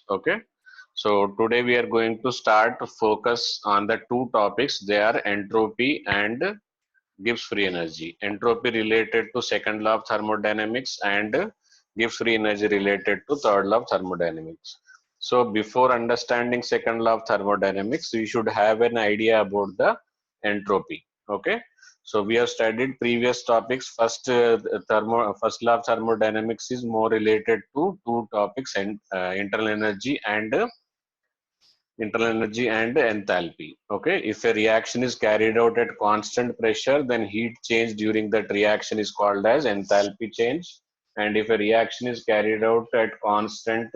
Okay, so today we are going to start to focus on the two topics. They are entropy and Gibbs free energy. Entropy related to second law of thermodynamics and Gibbs free energy related to third law of thermodynamics. So before understanding second law of thermodynamics, we should have an idea about the entropy. Okay, so we have studied previous topics. First law of thermodynamics is more related to two topics: and internal energy and enthalpy. Okay, if a reaction is carried out at constant pressure, then heat change during that reaction is called as enthalpy change. And if a reaction is carried out at constant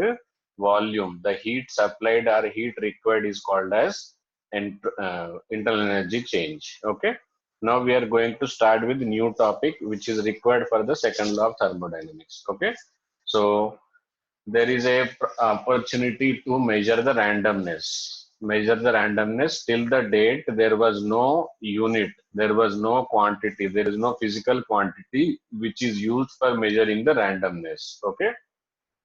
volume, the heat supplied or heat required is called as internal energy change. Okay, now we are going to start with new topic which is required for the second law of thermodynamics. Okay, so there is a opportunity to measure the randomness. Measure the randomness. Till the date there was no unit, there was no quantity, there is no physical quantity which is used for measuring the randomness. Okay,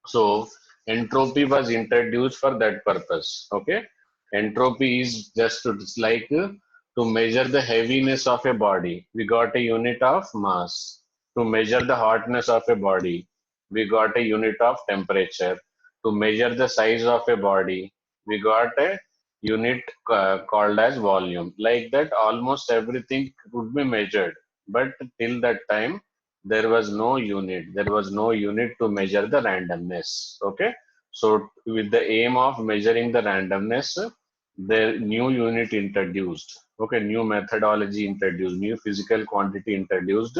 so entropy was introduced for that purpose. Okay, entropy is just it's like to measure the heaviness of a body, we got a unit of mass. To measure the hotness of a body, we got a unit of temperature. To measure the size of a body, we got a unit called as volume. Like that, almost everything could be measured. But till that time, there was no unit. There was no unit to measure the randomness. Okay. So with the aim of measuring the randomness, the new unit introduced. Okay. New methodology introduced. New physical quantity introduced.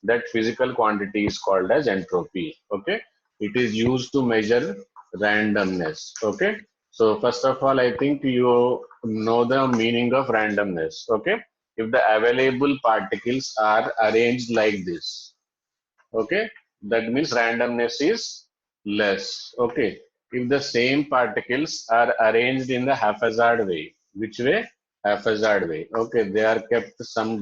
That physical quantity is called as entropy. Okay. It is used to measure randomness. Okay. So first of all, I think you know the meaning of randomness. Okay. If the available particles are arranged like this, okay, that means randomness is less. Okay, if the same particles are arranged in the haphazard way, which way? Haphazard way. Okay, they are kept some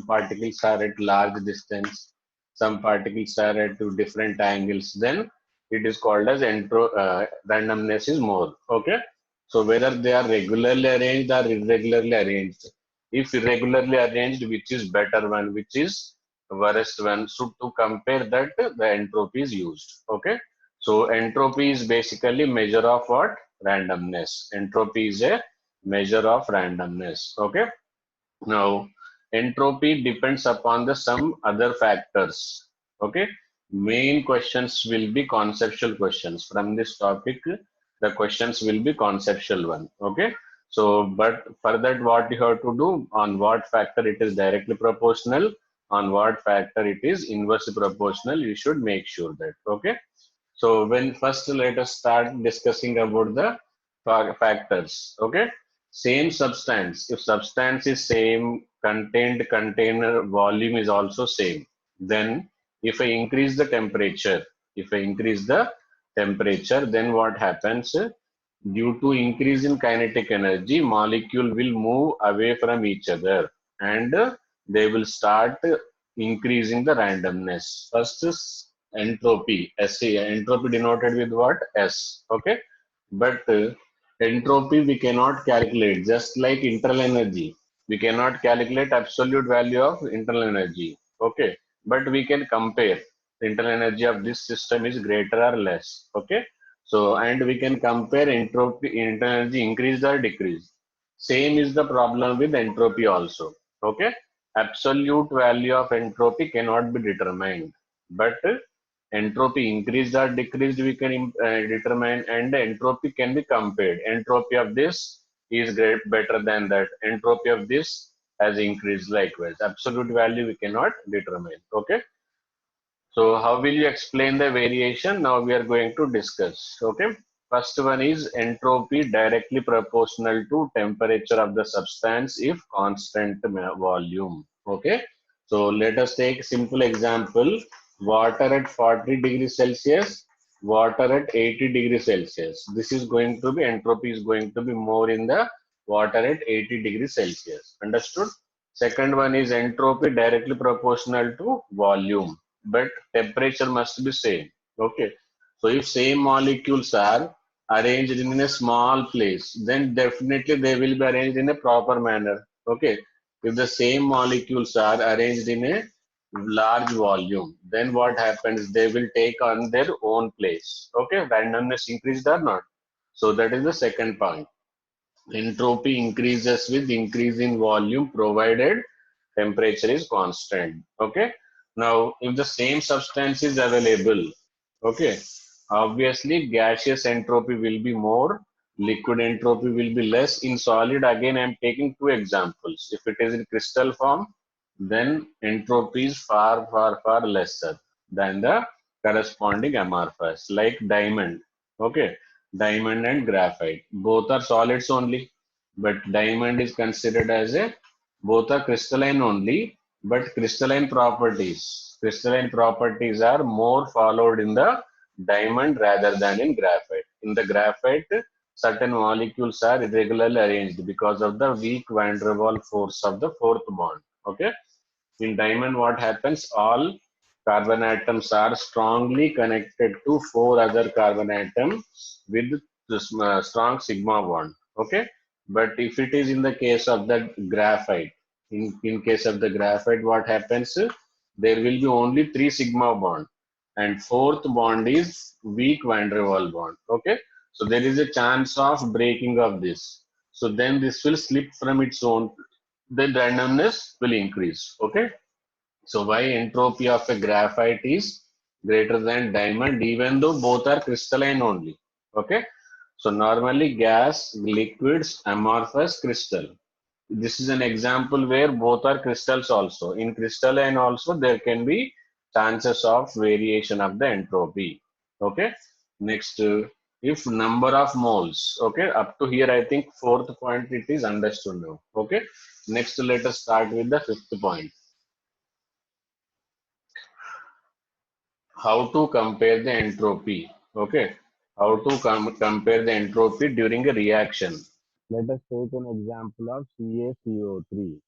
particles are at large distance, some particles are at two different angles, then it is called as randomness is more. Okay, so whether they are regularly arranged or irregularly arranged, if irregularly arranged, which is better one, which is worst one. So to compare that, the entropy is used. Okay, so entropy is basically measure of what? Randomness. Entropy is a measure of randomness. Okay, now entropy depends upon the some other factors. Okay, main questions will be conceptual questions from this topic. The questions will be conceptual one. Okay, so but for that, what you have to do, on what factor it is directly proportional, on what factor it is inversely proportional, you should make sure that. Okay, so when first let us start discussing about the factors. Okay, same substance, if substance is same, contained container volume is also same, then if I increase the temperature, if I increase the temperature, then what happens? Due to increase in kinetic energy, molecule will move away from each other, and they will start increasing the randomness. First is entropy, SE, entropy denoted with what? S. Okay, but entropy we cannot calculate, just like internal energy. We cannot calculate absolute value of internal energy. Okay, but we can compare the internal energy of this system is greater or less. Okay, so and we can compare entropy, internal energy increase or decrease. Same is the problem with entropy also. Okay, absolute value of entropy cannot be determined, but entropy increased or decreased we can determine, and the entropy can be compared. Entropy of this is better than that. Entropy of this has increased likewise. Absolute value we cannot determine. Okay. So how will you explain the variation? Now we are going to discuss. Okay. First one is entropy directly proportional to temperature of the substance if constant volume. Okay. So let us take simple example. Water at 40 degrees Celsius, water at 80 degrees Celsius. This is going to be, entropy is going to be more in the water at 80 degrees Celsius. Understood? Second one is entropy directly proportional to volume, but temperature must be same. Okay, so if same molecules are arranged in a small place, then definitely they will be arranged in a proper manner. Okay. If the same molecules are arranged in a large volume, then what happens? They will take on their own place. Okay. Randomness increased or not. So that is the second point. Entropy increases with increase in volume provided temperature is constant. Okay. Now, if the same substance is available, okay, obviously gaseous entropy will be more, liquid entropy will be less. In solid, again, I am taking two examples. If it is in crystal form, then entropy is far, far, far lesser than the corresponding amorphous, like diamond. Okay, diamond and graphite. Both are solids only, but diamond is considered as a both are crystalline only, but crystalline properties are more followed in the diamond rather than in graphite. In the graphite, certain molecules are irregularly arranged because of the weak van der Waals force of the fourth bond. Okay. In diamond, what happens? All carbon atoms are strongly connected to four other carbon atoms with this strong sigma bond. Okay. But if it is in the case of the graphite, in case of the graphite, what happens? There will be only three sigma bond, and fourth bond is weak van der Waals bond. Okay. So there is a chance of breaking of this. So then this will slip from its own, then randomness will increase. Okay. So why entropy of a graphite is greater than diamond, even though both are crystalline only. Okay. So normally gas, liquids, amorphous, crystal. This is an example where both are crystals also. In crystalline also there can be chances of variation of the entropy. Okay. Next, if number of moles. Okay. Up to here I think fourth point it is understood now. Okay. Next let us start with the fifth point. How to compare the entropy. Okay. How to compare the entropy during a reaction. Let us take an example of CaCO3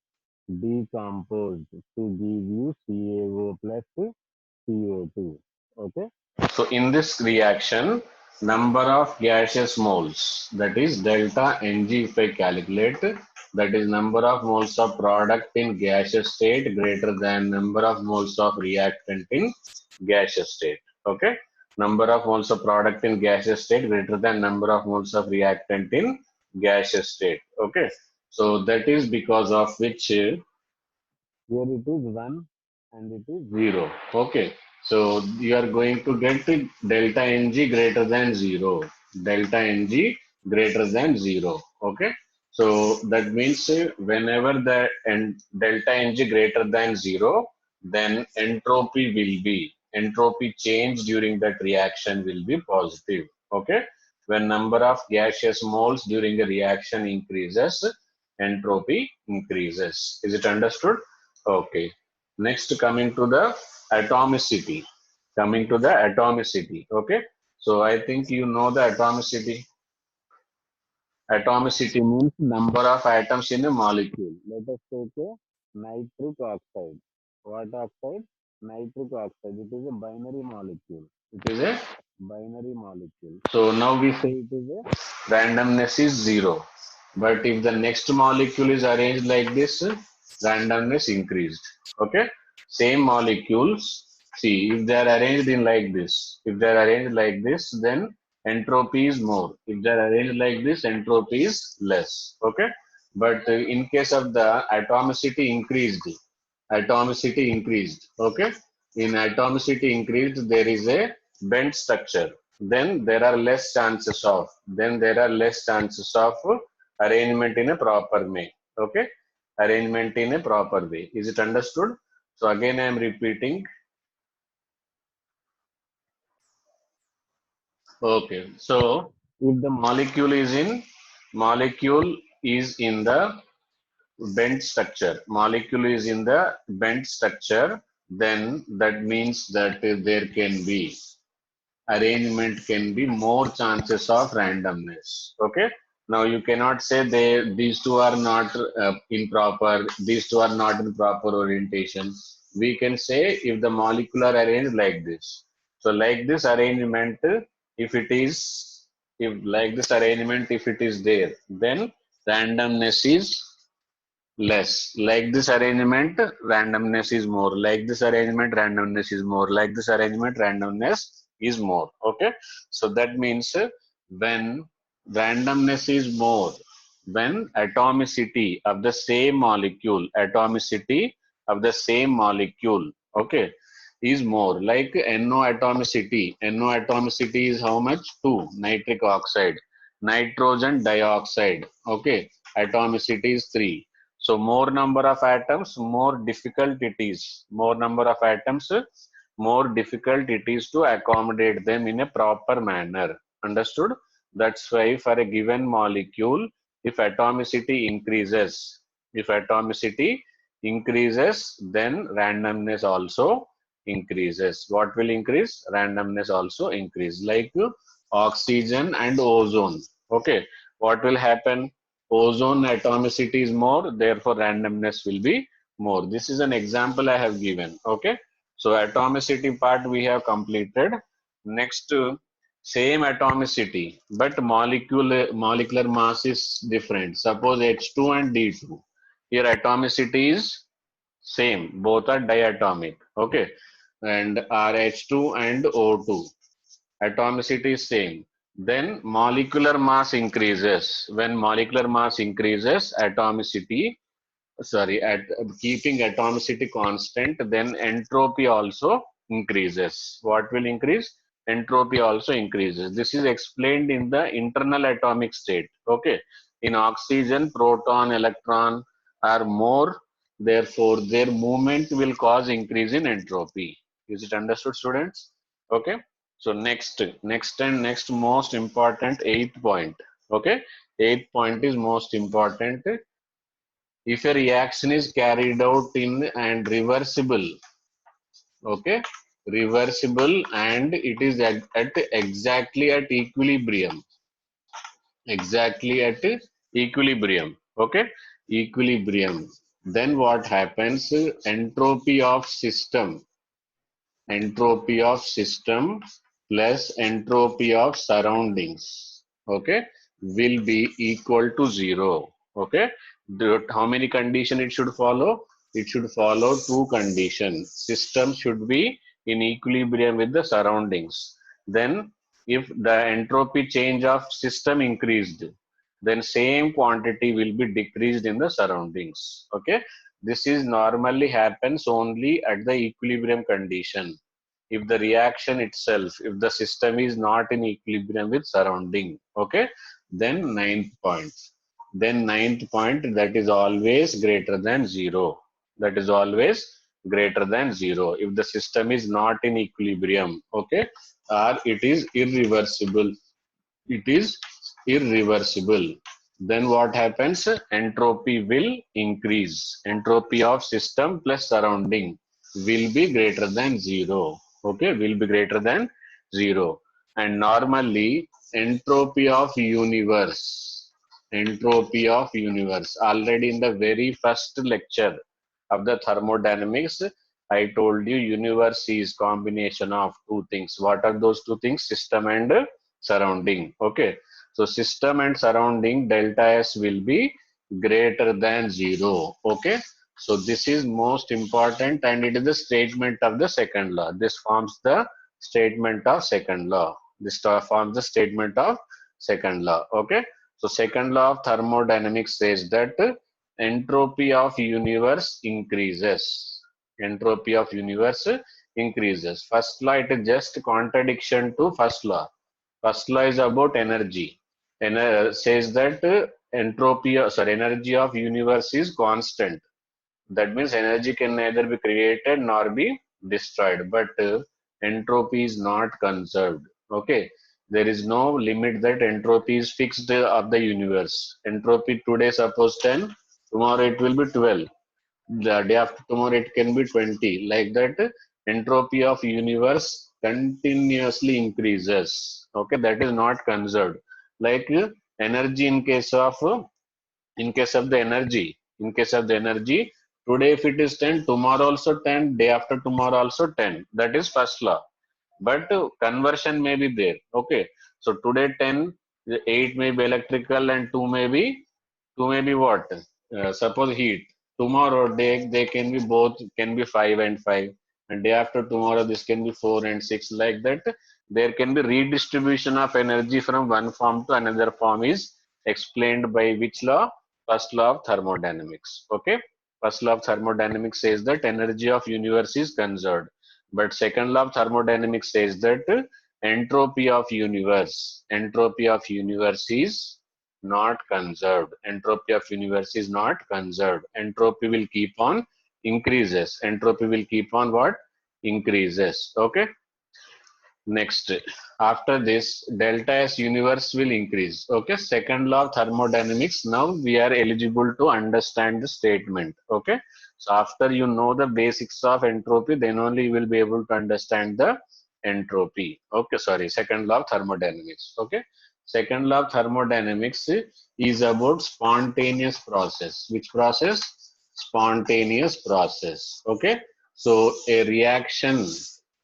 decomposed to give you CaO plus CO2. Okay. So in this reaction, number of gaseous moles, that is delta Ng, if I calculate, that is number of moles of product in gaseous state greater than number of moles of reactant in gaseous state. Okay. Number of moles of product in gaseous state greater than number of moles of reactant in gaseous state. Okay. So that is because of which here it is 1 and it is 0. Okay. So you are going to get delta Ng greater than 0. Delta Ng greater than 0. Okay. So that means whenever the delta Ng greater than 0, then entropy change during that reaction will be positive. Okay. When number of gaseous moles during a reaction increases, entropy increases. Is it understood? Okay. Next, coming to the atomicity. Coming to the atomicity. Okay. So I think you know the atomicity. Atomicity means number of atoms in a molecule. Let us take a nitric oxide. What oxide? Nitric oxide. It is a binary molecule. It is a binary molecule. So now we say it is a randomness is 0. But if the next molecule is arranged like this, randomness increased. Okay. Same molecules. See, if they are arranged in like this, if they are arranged like this, then entropy is more. If they are arranged like this, entropy is less. Okay. But in case of the atomicity increased. Okay. In atomicity increased, there is a bent structure. Then there are less chances of arrangement in a proper way. Okay. Arrangement in a proper way. Is it understood? So again, I am repeating. Okay. So if the molecule is in the bent structure, then that means that there can be arrangement can be more chances of randomness. Okay. Now you cannot say these two are not improper, these two are not in proper orientation. We can say if the molecule are arranged like this. So like this arrangement, if it is if like this arrangement, if it is there, then randomness is less. Like this arrangement, randomness is more. Like this arrangement, randomness is more. Like this arrangement, randomness is more. Okay. So that means when randomness is more, when atomicity of the same molecule, okay, is more. Like NO atomicity is how much? 2, nitric oxide. Nitrogen dioxide, okay, atomicity is 3. So more number of atoms, more difficult it is. More number of atoms, more difficult it is to accommodate them in a proper manner. Understood? That's why for a given molecule, if atomicity increases, then randomness also increases. What will increase? Randomness also increase. Like oxygen and ozone. Okay. What will happen? Ozone atomicity is more, therefore randomness will be more. This is an example I have given. Okay. So atomicity part we have completed. Next, same atomicity, but molecular mass is different. Suppose H2 and D2. Here atomicity is same, both are diatomic. Okay. And RH2 and O2. Atomicity is same. Then molecular mass increases. When molecular mass increases, keeping atomicity constant, then entropy also increases. What will increase? Entropy also increases. This is explained in the internal atomic state. Okay. In oxygen, proton, electron are more, therefore their movement will cause increase in entropy. Is it understood, students? Okay. So next most important, eighth point. Okay. Eighth point is most important. If a reaction is carried out in and reversible, okay, reversible, and it is at exactly at equilibrium, okay, equilibrium, then what happens? Entropy of system plus entropy of surroundings, okay, will be equal to 0. Okay. How many conditions it should follow? It should follow 2 conditions. System should be in equilibrium with the surroundings. Then if the entropy change of system increased, then same quantity will be decreased in the surroundings. Okay. This is normally happens only at the equilibrium condition. If the reaction itself, if the system is not in equilibrium with surrounding, okay, then ninth point, that is always greater than 0. That is always greater than 0 if the system is not in equilibrium, okay, or it is irreversible. It is irreversible. Then what happens? Entropy will increase. Entropy of system plus surrounding will be greater than 0. Okay, will be greater than 0. And normally entropy of universe, already in the very first lecture of the thermodynamics, I told you universe is combination of 2 things. What are those 2 things? System and surrounding. Okay. So system and surrounding delta S will be greater than 0. Okay. So this is most important, and it is the statement of the second law. This forms the statement of second law. This forms the statement of second law. Okay. So second law of thermodynamics says that entropy of universe increases. Entropy of universe increases. First law, it is just contradiction to first law. First law is about energy. And says that energy of universe is constant. That means energy can neither be created nor be destroyed, but entropy is not conserved. Okay. There is no limit that entropy is fixed of the universe. Entropy today suppose 10, tomorrow it will be 12. The day after tomorrow it can be 20. Like that, entropy of universe continuously increases. Okay, that is not conserved. Like energy in case of the energy, today if it is 10, tomorrow also 10, day after tomorrow also 10. That is first law. But conversion may be there. Okay. So today 10, 8 may be electrical and 2 may be what? Suppose heat. Tomorrow they can be both, can be 5 and 5, and day after tomorrow this can be 4 and 6, like that. There can be redistribution of energy from one form to another form is explained by which law? First law of thermodynamics. Okay. First law of thermodynamics says that energy of universe is conserved. But second law of thermodynamics says that entropy of universe is not conserved. Entropy of universe is not conserved. Entropy will keep on increases. Entropy will keep on what? Increases. Okay. Next, after this, delta S universe will increase. Okay. Second law of thermodynamics. Now we are eligible to understand the statement. Okay. So after you know the basics of entropy, then only you will be able to understand the entropy. Okay. Sorry. Second law of thermodynamics. Okay. Second law of thermodynamics is about spontaneous process. Which process? Spontaneous process. Okay. So a reaction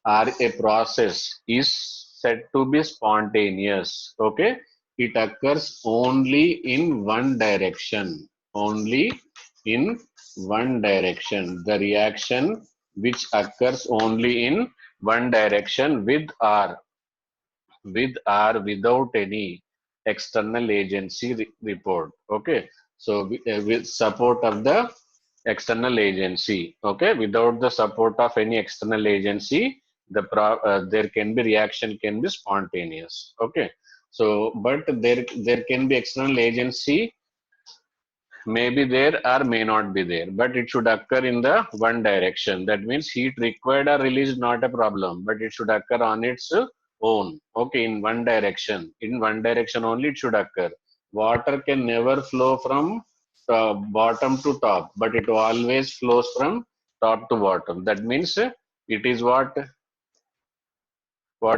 or a process is said to be spontaneous. Okay. It occurs only in one direction. Only in one direction. The reaction which occurs only in one direction with or without any external agency report. Okay. So with support of the external agency. Okay. Without the support of any external agency, there can be reaction can be spontaneous. Okay. So but there can be external agency, may be there or may not be there, but it should occur in the one direction. That means heat required or released, not a problem, but it should occur on its own. Okay, in one direction. In one direction only it should occur. Water can never flow from bottom to top, but it always flows from top to bottom. That means it is what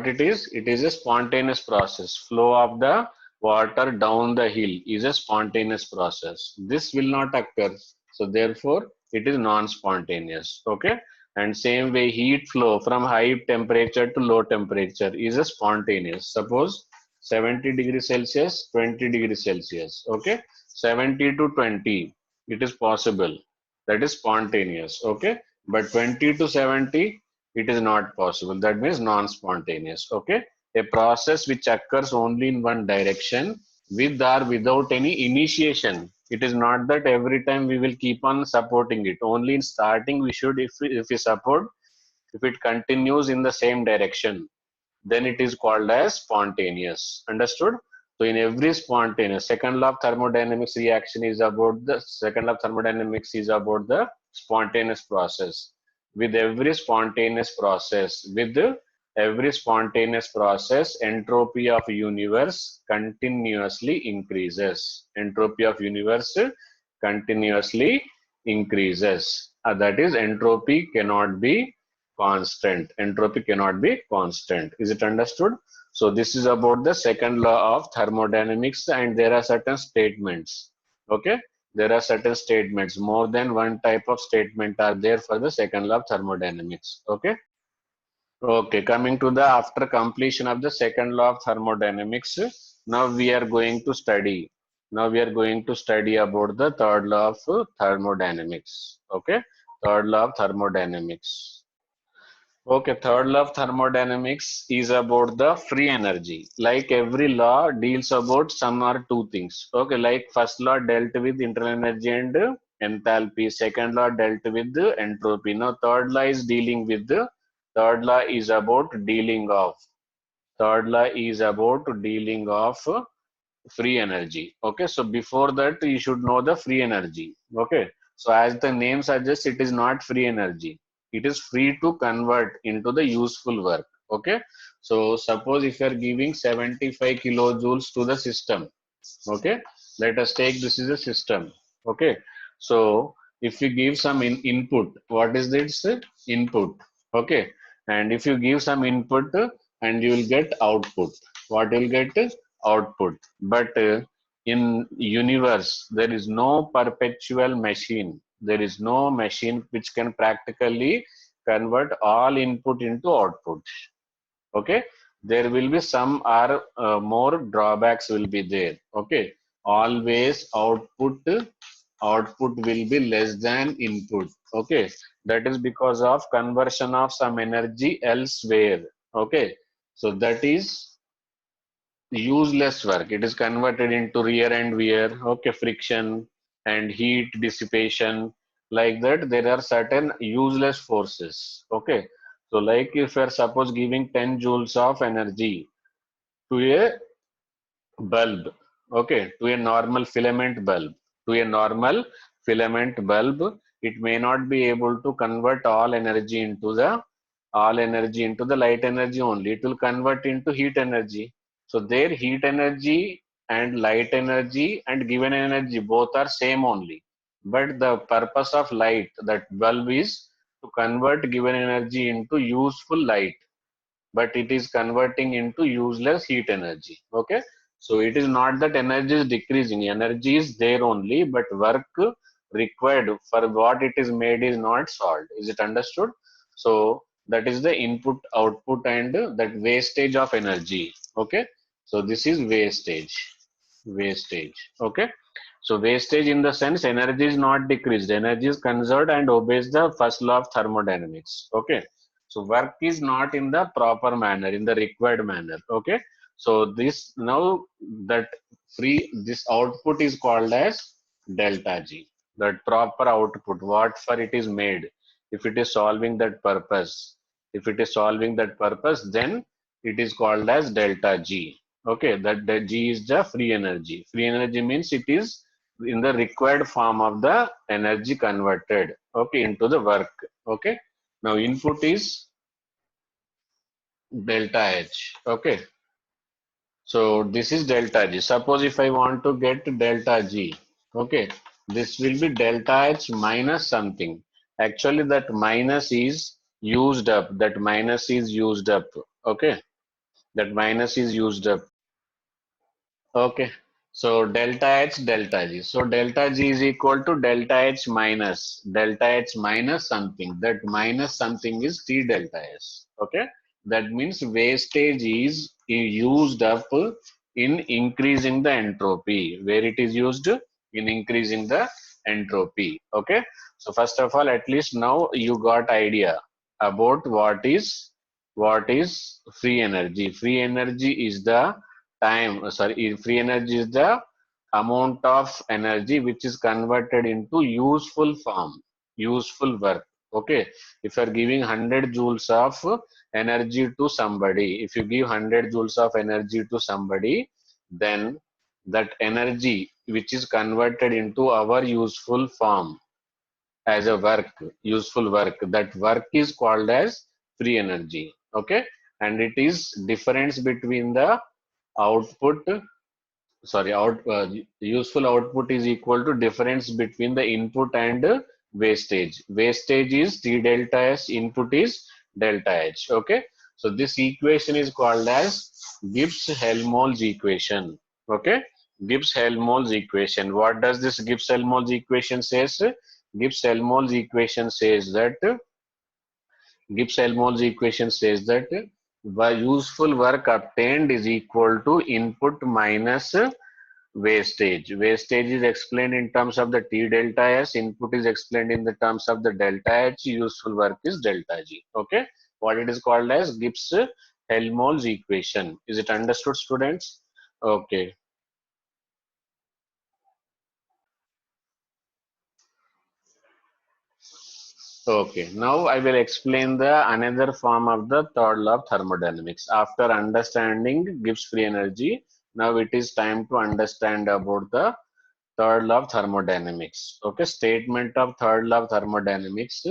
it is? It is a spontaneous process. Flow of the water down the hill is a spontaneous process. This will not occur. So therefore, it is non-spontaneous. Okay. And same way, heat flow from high temperature to low temperature is a spontaneous. Suppose 70 degrees Celsius, 20 degrees Celsius. Okay. 70 to 20, it is possible. That is spontaneous. Okay. But 20 to 70, it is not possible. That means non-spontaneous. Okay. A process which occurs only in one direction with or without any initiation. It is not that every time we will keep on supporting it. Only in starting we should, if we support, if it continues in the same direction, then it is called as spontaneous. Understood? So in every spontaneous, second law of thermodynamics reaction is about the second law of thermodynamics is about the spontaneous process. With every spontaneous process, entropy of universe continuously increases. Entropy of universe continuously increases. That is, entropy cannot be constant. Entropy cannot be constant. Is it understood? So this is about the second law of thermodynamics, and there are certain statements. Okay. There are certain statements. More than one type of statement are there for the second law of thermodynamics. Okay. Okay. Coming to the after completion of the second law of thermodynamics, now we are going to study. Now we are going to study about the third law of thermodynamics. Okay. Third law of thermodynamics. Okay, third law of thermodynamics is about the free energy. Like every law deals about some or two things. Okay, like first law dealt with internal energy and enthalpy. Second law dealt with the entropy. Now third law is dealing with the third law is about dealing of. Third law is about dealing of free energy. Okay, so before that you should know the free energy. Okay, so as the name suggests, it is not free energy. It is free to convert into the useful work. Okay, so suppose if you are giving 75 kilojoules to the system. Okay, let us take this is a system. Okay, so if you give some input, what is this input? Okay, and if you give some input and you will get output, what you will get? Output. But in universe there is no perpetual machine. There is no machine which can practically convert all input into output. Okay, there will be some or more drawbacks will be there. Okay, always output will be less than input. Okay, that is because of conversion of some energy elsewhere. Okay, so that is useless work. It is converted into rear and wear. Okay, friction and heat dissipation, like that there are certain useless forces. Okay, so like if you are suppose giving 10 joules of energy to a bulb, okay, to a normal filament bulb, to a normal filament bulb, it may not be able to convert all energy into the light energy only. It will convert into heat energy. So their heat energy and light energy and given energy both are same only, but the purpose of light, that bulb, is to convert given energy into useful light, but it is converting into useless heat energy. Okay, so it is not that energy is decreasing, energy is there only, but work required for what it is made is not solved. Is it understood? So that is the input output and that wastage of energy. Okay, so this is wastage. Okay, so wastage in the sense energy is not decreased, energy is conserved and obeys the first law of thermodynamics. Okay, so work is not in the proper manner, in the required manner. Okay, so this now that this output is called as delta G. That proper output, what for it is made. If it is solving that purpose, then it is called as delta G. Okay, that the G is the free energy. Free energy means it is in the required form of the energy converted. Okay, into the work. Okay, now input is delta H. Okay, so this is delta G. Suppose if I want to get delta G, okay, this will be delta H minus something. Actually, that minus is used up. That minus is used up. Okay, that minus is used up. Okay. So delta H, delta G. So delta G is equal to delta H minus something. That minus something is T delta S. Okay. That means wastage is used up in increasing the entropy. Where it is used? In increasing the entropy. Okay. So first of all, at least now you got idea about what is free energy. Free energy is the free energy is the amount of energy which is converted into useful form, useful work. Okay, if you are giving 100 joules of energy to somebody, if you give 100 joules of energy to somebody, then that energy which is converted into our useful form as a work, useful work, that work is called as free energy. Okay, and it is difference between the output, sorry, useful output is equal to difference between the input and wastage. Wastage is T delta S, input is delta H. Okay, so this equation is called as Gibbs-Helmholtz equation. Okay, Gibbs-Helmholtz equation. What does this Gibbs-Helmholtz equation says? Gibbs-Helmholtz equation says that Gibbs-Helmholtz equation says that the useful work obtained is equal to input minus wastage. Wastage is explained in terms of the T delta S. Input is explained in the terms of the delta H. Useful work is delta G. Okay. What it is called as Gibbs-Helmholtz equation. Is it understood, students? Okay. Okay. Now I will explain the another form of the third law of thermodynamics. After understanding Gibbs free energy, now it is time to understand about the third law of thermodynamics. Okay, statement of third law of thermodynamics,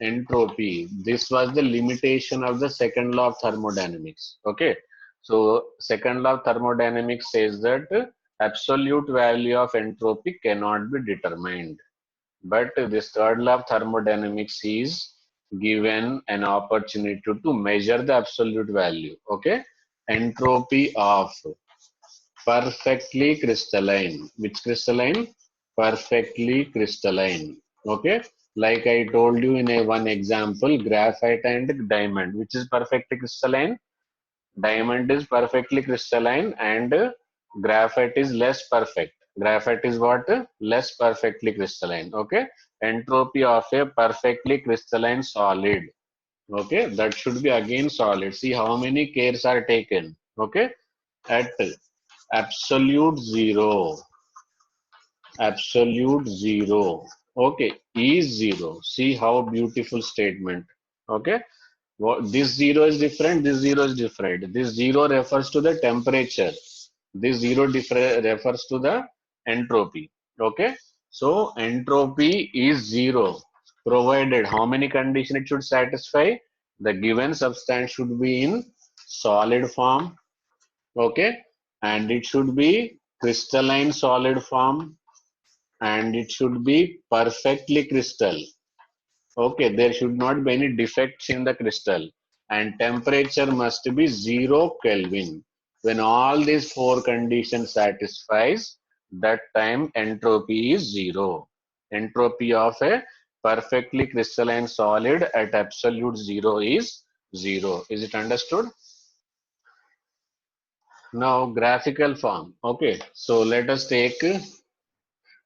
entropy. This was the limitation of the second law of thermodynamics. Okay, so second law of thermodynamics says that absolute value of entropy cannot be determined. But this third law of thermodynamics is given an opportunity to measure the absolute value. Okay, entropy of perfectly crystalline. Which crystalline? Perfectly crystalline. Okay. Like I told you in a one example, graphite and diamond. Which is perfectly crystalline? Diamond is perfectly crystalline and graphite is less perfect. Graphite is what? Less perfectly crystalline. Okay. Entropy of a perfectly crystalline solid. Okay. That should be again solid. See how many cares are taken. Okay. At absolute zero. Absolute zero. Okay. Is zero. See how beautiful statement. Okay. This zero is different, this zero is different. This zero refers to the temperature. This zero refers to the entropy. Okay. So entropy is zero provided how many conditions it should satisfy? The given substance should be in solid form. Okay. And it should be crystalline solid form and it should be perfectly crystal. Okay, there should not be any defects in the crystal and temperature must be 0 Kelvin. When all these four conditions satisfies, that time entropy is 0. Entropy of a perfectly crystalline solid at absolute 0 is 0. Is it understood? Now graphical form. Okay, so let us take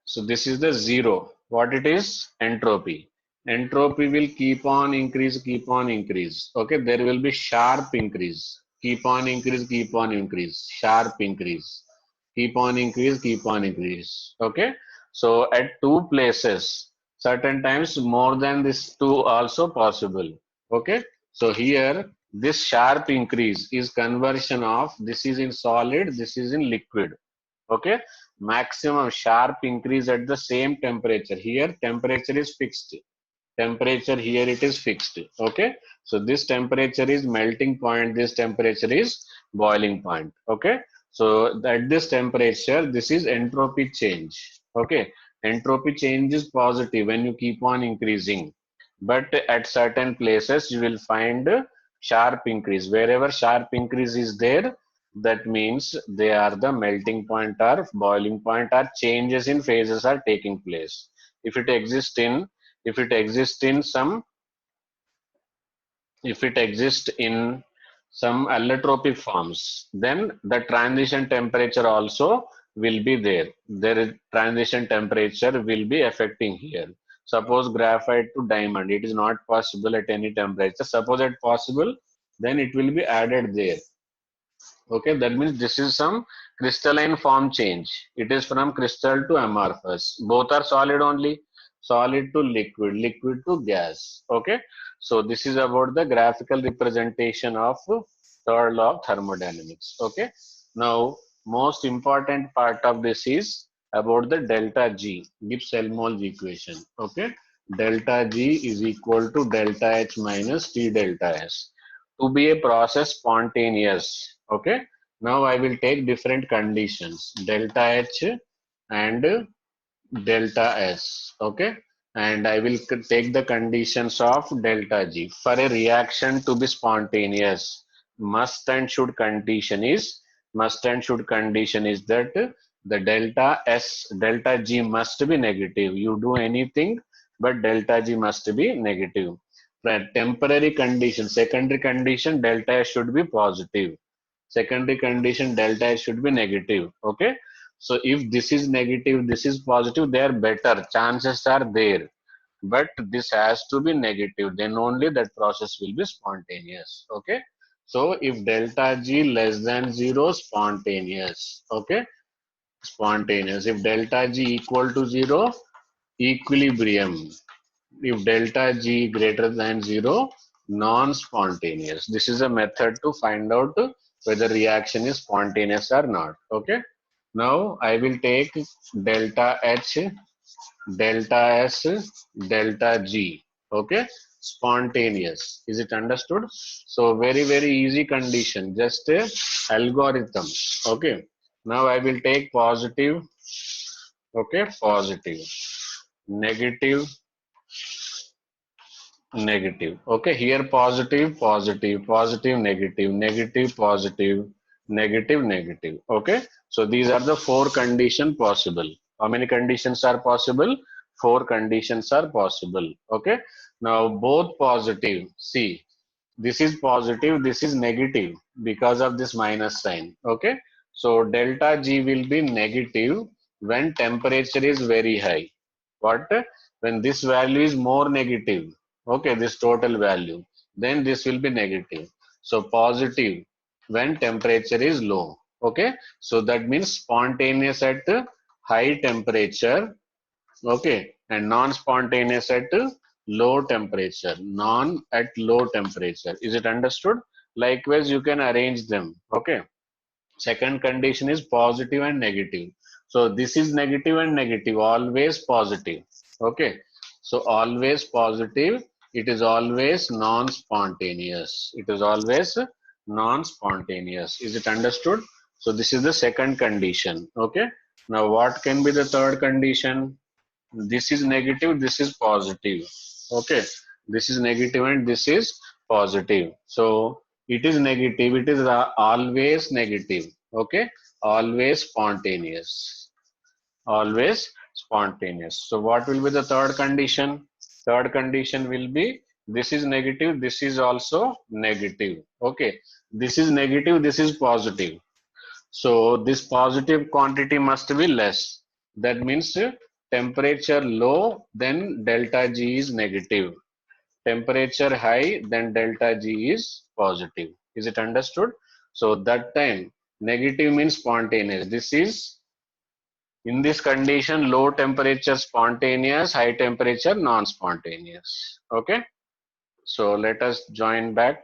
so this is the zero. What it is? Entropy. Entropy will keep on increase, keep on increase. Okay, there will be sharp increase. Keep on increase, keep on increase. Sharp increase. Keep on increase, keep on increase. Okay, so at two places, certain times more than this two also possible. Okay, so here this sharp increase is conversion of this is in solid, this is in liquid. Okay, maximum sharp increase at the same temperature. Here temperature is fixed, temperature here it is fixed. Okay, so this temperature is melting point, this temperature is boiling point. Okay, so at this temperature this is entropy change. Okay, entropy change is positive when you keep on increasing, but at certain places you will find sharp increase. Wherever sharp increase is there, that means they are the melting point or boiling point or changes in phases are taking place. If it exists in if it exists in some if it exists in some allotropic forms, then the transition temperature also will be there. There is transition temperature will be affecting here. Suppose graphite to diamond, it is not possible at any temperature. Suppose it possible, then it will be added there. Okay, that means this is some crystalline form change. It is from crystal to amorphous. Both are solid only. Solid to liquid, liquid to gas. Okay, so this is about the graphical representation of third law of thermodynamics. Okay, now most important part of this is about the delta G, Gibbs-Helmholtz equation. Okay, delta G is equal to delta H minus T delta S. To be a process spontaneous. Okay, now I will take different conditions delta H and delta S. Okay, and I will take the conditions of delta G. For a reaction to be spontaneous, must and should condition is that the delta S delta G must be negative. You do anything but delta G must be negative. For temporary condition, secondary condition, delta S should be positive. Secondary condition, delta S should be negative. Okay, so if this is negative, this is positive, they are better, chances are there, but this has to be negative, then only that process will be spontaneous. Okay, so if delta G less than 0, spontaneous. Okay, spontaneous. If delta G equal to 0, equilibrium. If delta G greater than 0, non-spontaneous. This is a method to find out whether reaction is spontaneous or not. Okay, now I will take delta H, delta S, delta G. Okay, spontaneous. Is it understood? So very easy condition, just a algorithm. Okay, now I will take positive. Okay, positive, negative, negative. Okay, here positive, positive, positive, negative, negative, positive, negative, negative. Okay, so these are the four conditions possible. How many conditions are possible? Four conditions are possible. Okay, now both positive. See, this is positive, this is negative because of this minus sign. Okay, so delta G will be negative when temperature is very high. What? When this value is more negative, okay, this total value, then this will be negative. So positive when temperature is low. Okay, so that means spontaneous at high temperature, okay, and non-spontaneous at low temperature. Non at low temperature. Is it understood? Likewise, you can arrange them. Okay. Second condition is positive and negative. So this is negative and negative, always positive. Okay. So always positive. It is always non-spontaneous. It is always non-spontaneous. Is it understood? So this is the second condition. Okay. Now what can be the third condition? This is negative, this is positive. Okay, this is negative and this is positive. So it is negative, it is always negative. Okay, always spontaneous, always spontaneous. So what will be the third condition? Third condition will be this is negative, this is also negative. Okay, this is negative, this is positive. So this positive quantity must be less. That means temperature low, then delta G is negative. Temperature high, then delta G is positive. Is it understood? So that time negative means spontaneous. This is in this condition low temperature spontaneous, high temperature non-spontaneous. Okay. So let us join back.